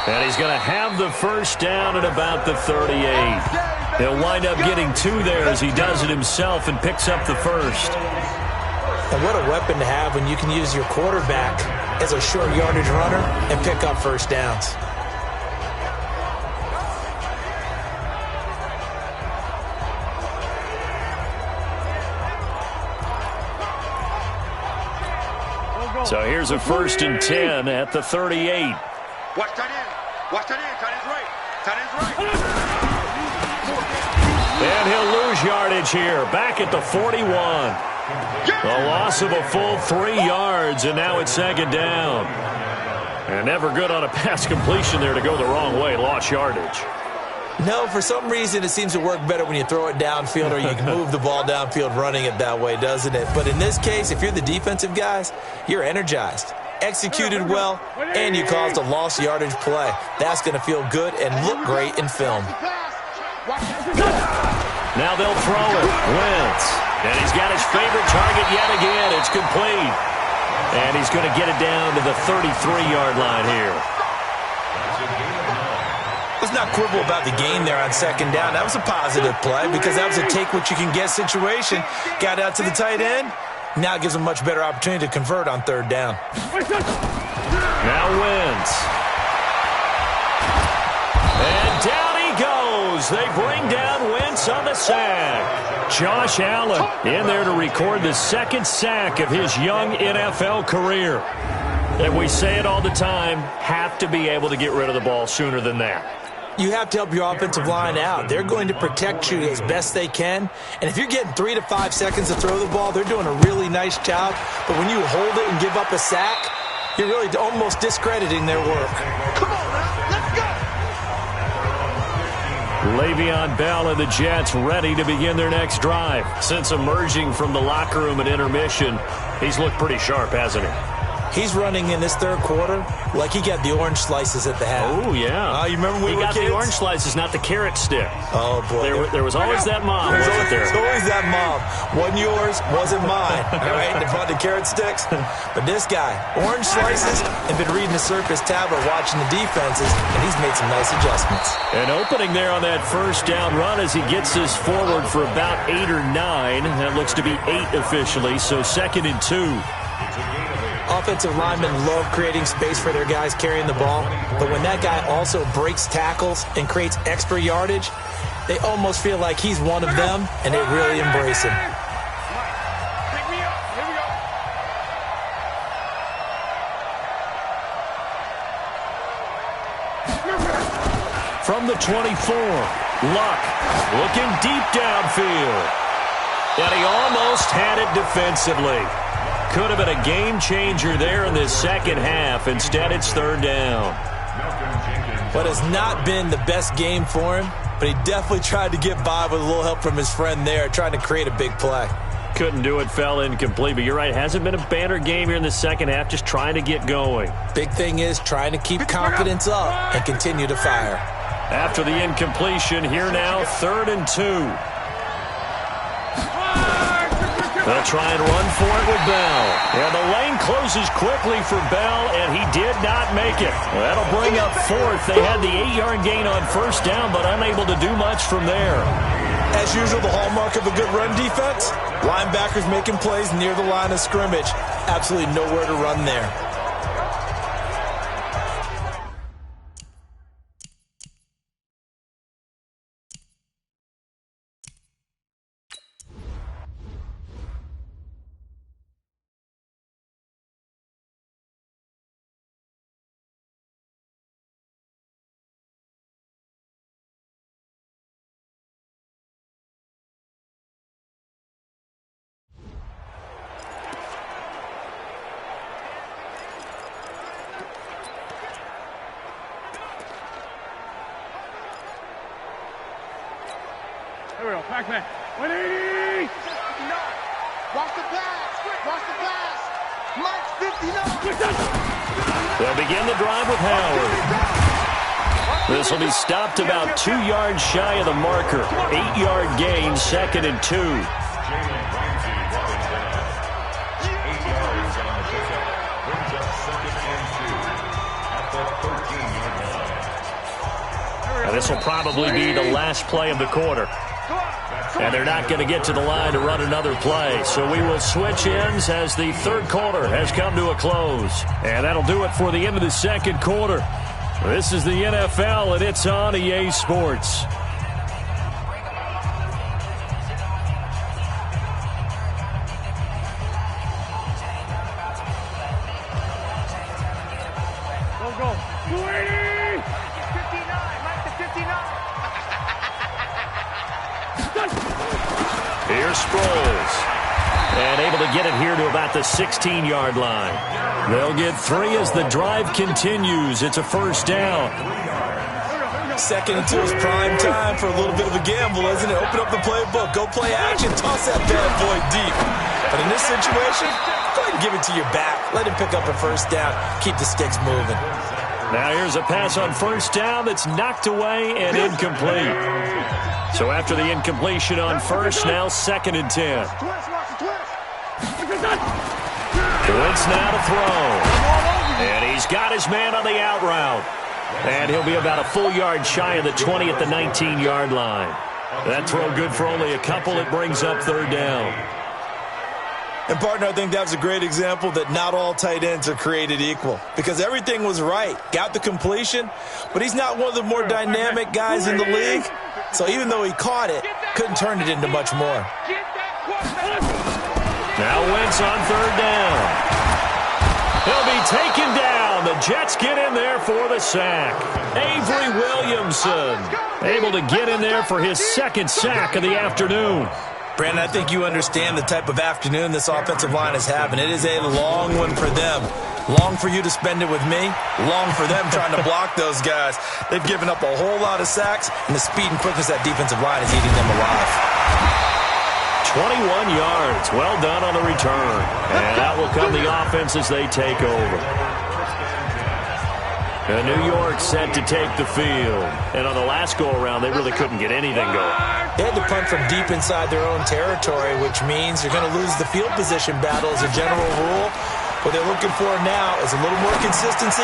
And he's going to have the first down at about the 38. He'll wind up getting 2 there as he does it himself and picks up the first. And what a weapon to have when you can use your quarterback as a short yardage runner and pick up first downs. So here's a first and 10 at the 38. Watch tight end. Watch tight end. Tight end's right. Tight end's right. And he'll lose gains yardage here, back at the 41. A loss of a full 3 yards, and now it's second down. And never good on a pass completion there to go the wrong way, lost yardage. No, for some reason it seems to work better when you throw it downfield or you can move the ball downfield running it that way, doesn't it? But in this case, if you're the defensive guys, you're energized, executed well, and you caused a lost yardage play. That's going to feel good and look great in film. Now they'll throw it. Wentz. And he's got his favorite target yet again. It's complete. And he's going to get it down to the 33-yard line here. Let's not quibble about the gain there on second down. That was a positive play because that was a take-what-you-can-get situation. Got out to the tight end. Now it gives him a much better opportunity to convert on third down. Now Wentz. And down he goes. They bring down Wentz on the sack. Josh Allen in there to record the second sack of his young NFL career. And we say it all the time, have to be able to get rid of the ball sooner than that. You have to help your offensive line out. They're going to protect you as best they can. And if you're getting 3 to 5 seconds to throw the ball, they're doing a really nice job. But when you hold it and give up a sack, you're really almost discrediting their work. Come on now, let's go. Le'Veon Bell and the Jets ready to begin their next drive. Since emerging from the locker room at intermission, he's looked pretty sharp, hasn't he? He's running in this third quarter like he got the orange slices at the half. Oh, yeah. You remember when he we were got kids? the orange slices, not the carrot stick. Oh, boy. There was always that mom, wasn't there? There's always that mom. Wasn't yours, wasn't mine. All right, they brought the carrot sticks. But this guy, orange slices, and been reading the Surface tablet, watching the defenses, and he's made some nice adjustments. An opening there on that first down run as he gets this forward for about 8 or 9. That looks to be 8 officially, so 2nd and 2. Offensive linemen love creating space for their guys carrying the ball, but when that guy also breaks tackles and creates extra yardage, they almost feel like he's one of them, and they really embrace him. From the 24, Luck looking deep downfield. And he almost had it defensively. Could have been a game changer there in this second half. Instead, it's third down. But it's not been the best game for him, but he definitely tried to get by with a little help from his friend there, trying to create a big play. Couldn't do it, fell incomplete, but you're right. It hasn't been a banner game here in the second half, just trying to get going. Big thing is trying to keep confidence up and continue to fire. After the incompletion, here now, 3rd and 2. They'll try and run for it with Bell. And the lane closes quickly for Bell, and he did not make it. That'll bring up 4th. They had the 8-yard gain on first down, but unable to do much from there. As usual, the hallmark of a good run defense, linebackers making plays near the line of scrimmage. Absolutely nowhere to run there. Here we go, back. 180! Watch the pass! Watch the pass! Mike's 59! They'll begin the drive with Howard. This will be stopped about 2 yards shy of the marker. 8-yard gain, 2nd and 2. And this will probably be the last play of the quarter. And they're not going to get to the line to run another play. So we will switch ends as the third quarter has come to a close. And that'll do it for the end of the second quarter. This is the NFL, and it's on EA Sports. Go. 280! 59! Mike to 59! Here's Sproles. And able to get it here to about the 16-yard line. They'll get 3 as the drive continues. It's a first down. Second and 2 is prime time for a little bit of a gamble, isn't it? Open up the playbook. Go play action. Toss that bad boy deep. But in this situation, go ahead and give it to your back. Let him pick up a first down. Keep the sticks moving. Now here's a pass on first down that's knocked away and incomplete. So after the incompletion on first, now 2nd and 10. Wentz now to throw. And he's got his man on the out route. And he'll be about a full yard shy of the 20 at the 19-yard line. That throw good for only a couple. It brings up 3rd down. And, partner, I think that was a great example that not all tight ends are created equal. Because everything was right. Got the completion, but he's not one of the more dynamic guys in the league. So even though he caught it, couldn't turn it into much more. Now Wentz on 3rd down. He'll be taken down. The Jets get in there for the sack. Avery Williamson able to get in there for his 2nd sack of the afternoon. Brandon, I think you understand the type of afternoon this offensive line is having. It is a long one for them. Long for you to spend it with me. Long for them trying to block those guys. They've given up a whole lot of sacks, and the speed and quickness of that defensive line is eating them alive. 21 yards. Well done on the return. And out will come the offense as they take over. And New York set to take the field. And on the last go-around, they really couldn't get anything going. They had to punt from deep inside their own territory, which means you're going to lose the field position battle as a general rule. What they're looking for now is a little more consistency,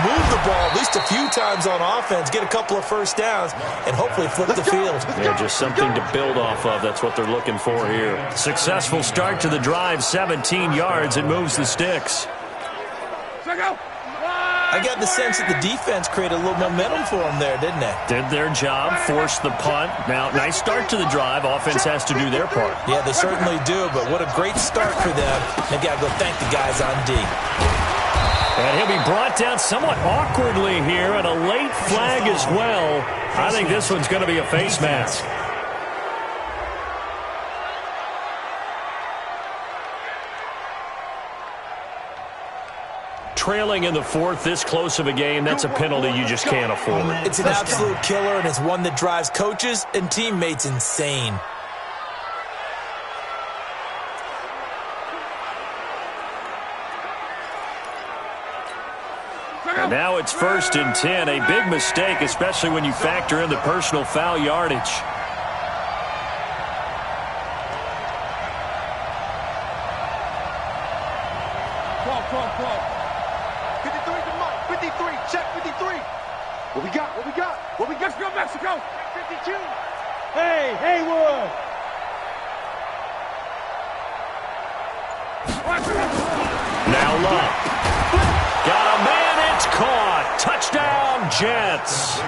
move the ball at least a few times on offense, get a couple of first downs, and hopefully flip the field. Yeah, just something to build off of. That's what they're looking for here. Successful start to the drive, 17 yards. It moves the sticks. I got the sense that the defense created a little momentum for them there, didn't they? Did their job, forced the punt. Now, nice start to the drive. Offense has to do their part. Yeah, they certainly do, but what a great start for them. They've got to go thank the guys on D. And he'll be brought down somewhat awkwardly here, and a late flag as well. I think this one's going to be a face mask. Trailing in the 4th, this close of a game, that's a penalty you just can't afford. It's an absolute killer, and it's one that drives coaches and teammates insane. And now it's 1st and 10, a big mistake, especially when you factor in the personal foul yardage. What we got? Let's go, Mexico! 52! Hey, Haywood! Now Luck. Got a man, it's caught. Touchdown, Jets.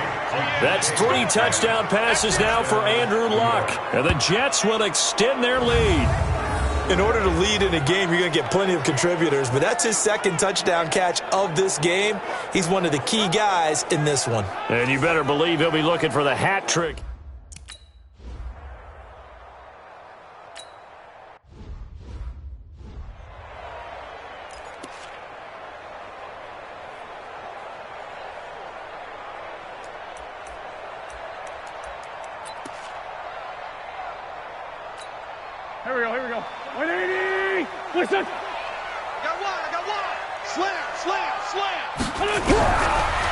That's 3 touchdown passes now for Andrew Luck. And the Jets will extend their lead. In order to lead in a game, you're going to get plenty of contributors, but that's his 2nd touchdown catch of this game. He's one of the key guys in this one. And you better believe he'll be looking for the hat trick. Here we go. 180! Listen! I got one! Slam!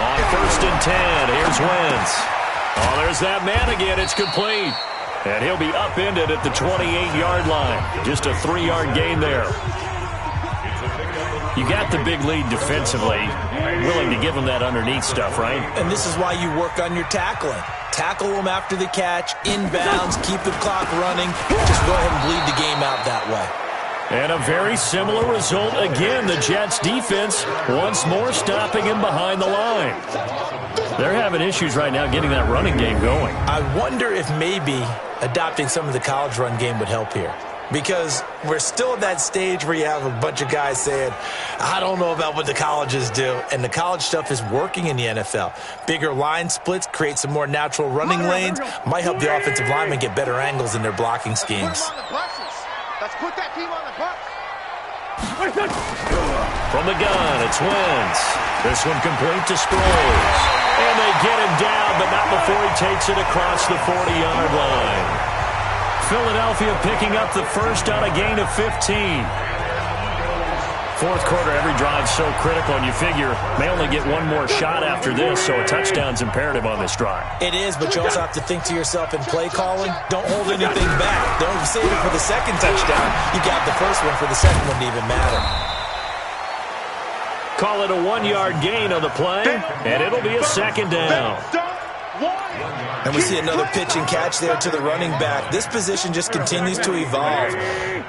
On 1st and 10, here's Wentz. Oh, there's that man again. It's complete. And he'll be upended at the 28-yard line. Just a 3-yard gain there. You got the big lead defensively. Willing to give him that underneath stuff, right? And this is why you work on your tackling. Tackle them after the catch, inbounds, keep the clock running. Just go ahead and bleed the game out that way. And a very similar result again. The Jets defense once more stopping him behind the line. They're having issues right now getting that running game going. I wonder if maybe adopting some of the college run game would help here. Because we're still at that stage where you have a bunch of guys saying, I don't know about what the colleges do. And the college stuff is working in the NFL. Bigger line splits, create some more natural running lanes, might help the offensive linemen get better angles in their blocking schemes. Let's put that team on the bus. From the gun, it's Wentz. This one complete to Sproles. And they get him down, but not before he takes it across the 40-yard line. Philadelphia picking up the first on a gain of 15. Fourth quarter, every drive's so critical, and you figure may only get one more shot after this, so a touchdown's imperative on this drive. It is, but you also have to think to yourself in play calling, don't hold anything back. Don't save it for the second touchdown. You got the first one for the second one to even matter. Call it a 1-yard gain on the play, and it'll be a second down. And we see another pitch and catch there to the running back. This position just continues to evolve.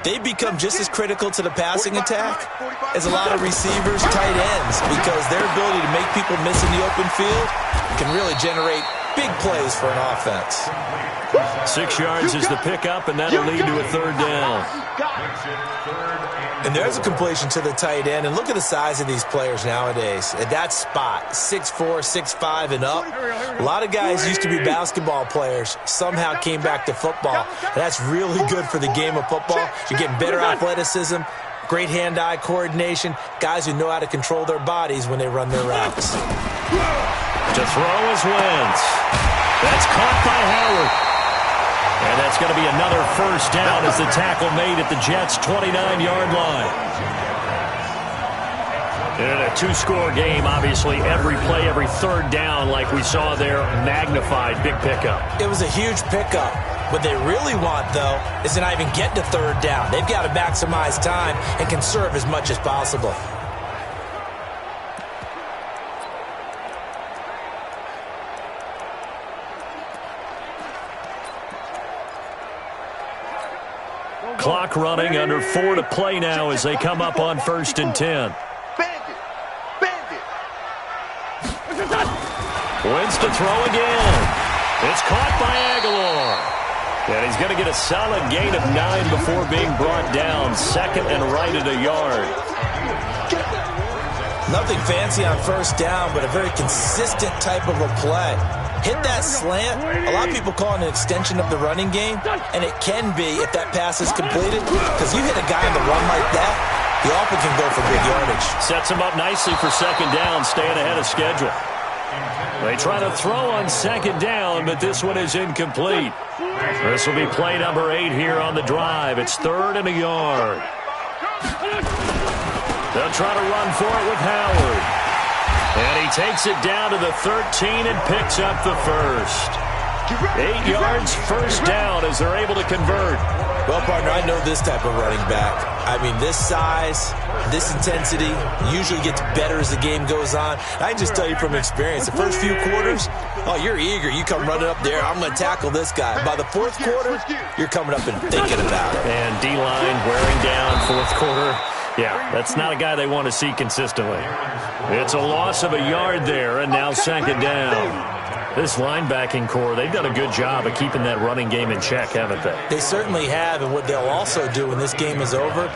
They become just as critical to the passing attack as a lot of receivers, tight ends, because their ability to make people miss in the open field can really generate big plays for an offense. 6 yards is the pickup, and that'll lead to a third down. And there's a completion to the tight end. And look at the size of these players nowadays. At that spot, 6'4", 6'5", and up. A lot of guys used to be basketball players, somehow came back to football. And that's really good for the game of football. You're getting better athleticism, great hand-eye coordination, guys who know how to control their bodies when they run their routes. To throw is Wentz. That's caught by Howard. And that's going to be another first down as the tackle made at the Jets' 29-yard line. In a two-score game, obviously, every play, every third down, like we saw there, magnified, big pickup. It was a huge pickup. What they really want, though, is to not even get to third down. They've got to maximize time and conserve as much as possible. Clock running, under 4 to play now as they come up on 1st and 10. Wentz to throw again. It's caught by Aguilar. And he's going to get a solid gain of 9 before being brought down. Second and right at a yard. Nothing fancy on first down, but a very consistent type of a play. Hit that slant. A lot of people call it an extension of the running game, and it can be if that pass is completed, because you hit a guy on the run like that, he often can go for big yardage. Sets him up nicely for second down, staying ahead of schedule. They try to throw on second down, but this one is incomplete. This will be play number 8 here on the drive. It's 3rd and a yard. They'll try to run for it with Howard. And he takes it down to the 13 and picks up the first. 8 yards, first down as they're able to convert. Well, partner, I know this type of running back. I mean, this size, this intensity usually gets better as the game goes on. I can just tell you from experience, the first few quarters, oh, you're eager. You come running up there, I'm going to tackle this guy. By the fourth quarter, you're coming up and thinking about it. And D-line wearing down fourth quarter. Yeah, that's not a guy they want to see consistently. It's a loss of a yard there, and now second down. This linebacking core, they've done a good job of keeping that running game in check, haven't they? They certainly have, and what they'll also do when this game is over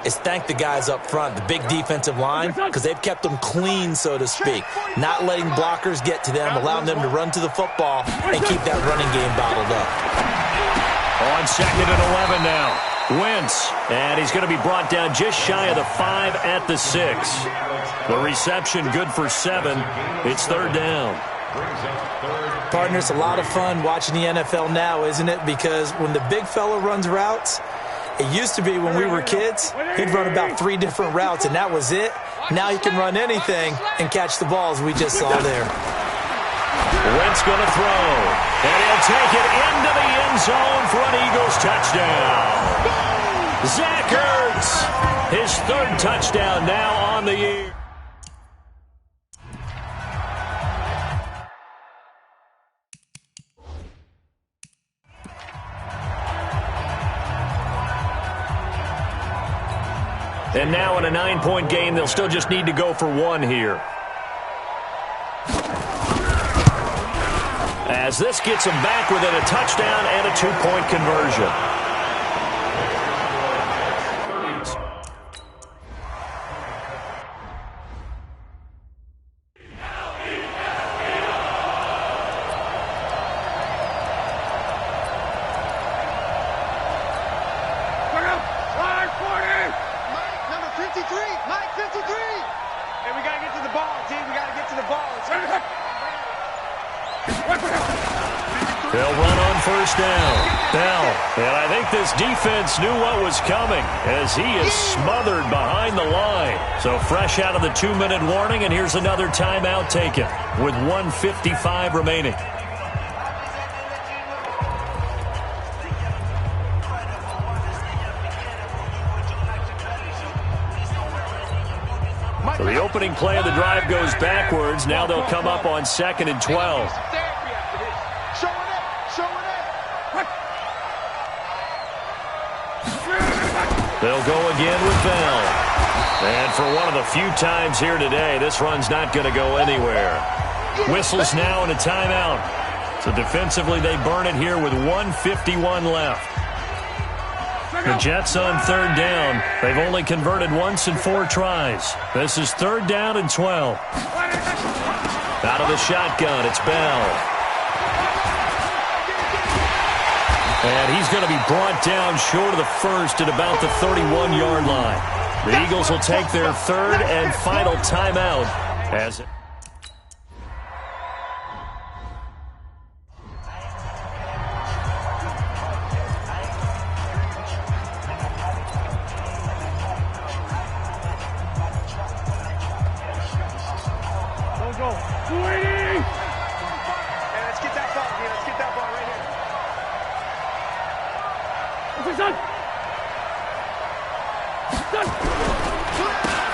is thank the guys up front, the big defensive line, because they've kept them clean, so to speak. Not letting blockers get to them, allowing them to run to the football and keep that running game bottled up. On 2nd and 11 now. Wentz, and he's going to be brought down just shy of the 5 at the 6. The reception good for 7. It's 3rd down. Partner, it's a lot of fun watching the NFL now, isn't it? Because when the big fella runs routes, it used to be when we were kids, he'd run about 3 different routes, and that was it. Now he can run anything and catch the balls we just saw there. Wentz going to throw, and he'll take it into the end zone for an Eagles touchdown. Zach Ertz, his 3rd touchdown now on the year. And now in a 9-point game, they'll still just need to go for 1 here. As this gets them back within a touchdown and a 2-point conversion. down. Bell. And I think this defense knew what was coming as he is smothered behind the line. So fresh out of the 2-minute warning, and here's another timeout taken with 1:55 remaining. So the opening play of the drive goes backwards. Now they'll come up on 2nd and 12. They'll go again with Bell. And for one of the few times here today, this run's not going to go anywhere. Whistles now and a timeout. So defensively, they burn it here with 1:51 left. The Jets on 3rd down. They've only converted once in 4 tries. This is 3rd down and 12. Out of the shotgun, it's Bell. And he's going to be brought down short of the first at about the 31-yard line. The Eagles will take their 3rd and final timeout as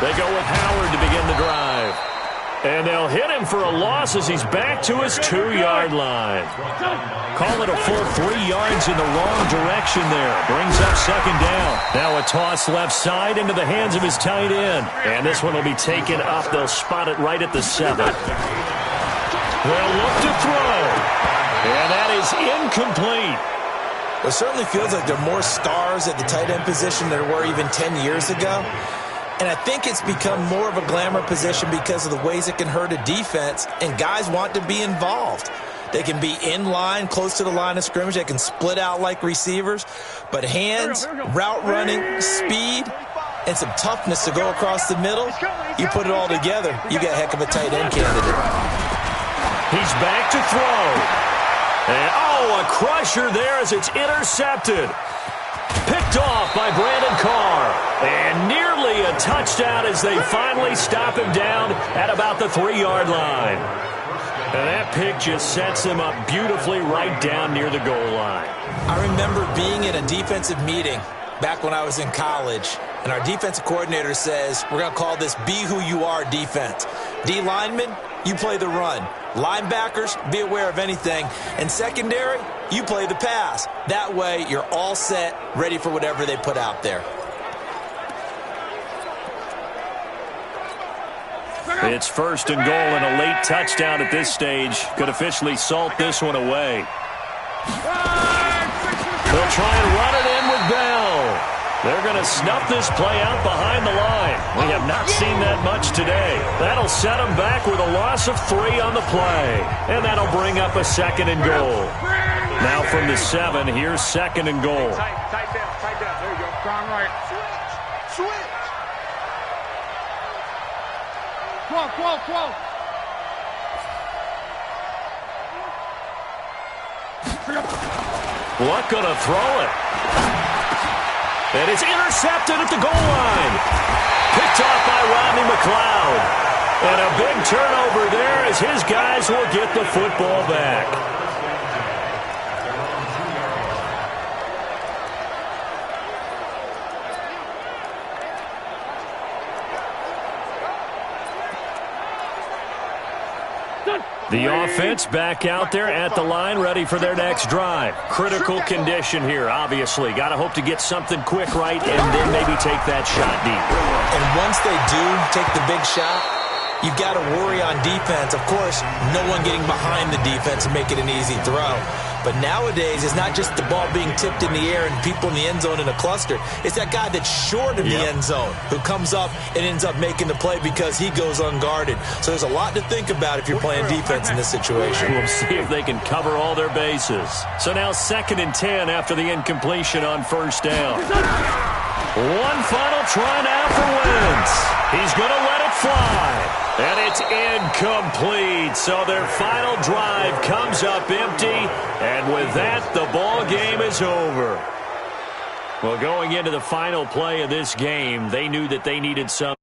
they go with Howard to begin the drive. And they'll hit him for a loss as he's back to his 2-yard line. Call it a full 3 yards in the wrong direction there. Brings up 2nd down. Now a toss left side into the hands of his tight end. And this one will be taken up. They'll spot it right at the 7. They'll look to throw. And that is incomplete. It certainly feels like there are more stars at the tight end position than there were even 10 years ago. And I think it's become more of a glamour position because of the ways it can hurt a defense, and guys want to be involved. They can be in line, close to the line of scrimmage. They can split out like receivers. But hands, route running, speed, and some toughness to go across the middle, you put it all together, you got a heck of a tight end candidate. He's back to throw. And, oh, a crusher there as it's intercepted. Picked off by Brandon Carr. And nearly a touchdown as they finally stop him down at about the 3-yard line. And that pick just sets him up beautifully right down near the goal line. I remember being in a defensive meeting back when I was in college, and our defensive coordinator says, we're going to call this Be Who You Are defense. D linemen, you play the run. Linebackers, be aware of anything. And secondary, you play the pass. That way, you're all set, ready for whatever they put out there. It's 1st and goal, and a late touchdown at this stage could officially salt this one away. They'll try and run it in with Bell. They're going to snuff this play out behind the line. We have not seen that much today. That'll set them back with a loss of 3 on the play. And that'll bring up a 2nd and goal. Now from the 7, here's 2nd and goal. Tight down. There you go. Strong right. Switch. 12. Luck gonna throw it. And it's intercepted at the goal line. Picked off by Rodney McLeod. And a big turnover there as his guys will get the football back. The offense back out there at the line, ready for their next drive. Critical condition here, obviously. Got to hope to get something quick right and then maybe take that shot deep. And once they do take the big shot, you've got to worry on defense. Of course, no one getting behind the defense and make it an easy throw. But nowadays, it's not just the ball being tipped in the air and people in the end zone in a cluster. It's that guy that's short of the end zone who comes up and ends up making the play because he goes unguarded. So there's a lot to think about if you're playing defense in this situation. We'll see if they can cover all their bases. So now 2nd and 10 after the incompletion on 1st down. One final try now for Wentz. He's going to let it fly. And it's incomplete. So their final drive comes up empty. And with that, the ball game is over. Well, going into the final play of this game, they knew that they needed some.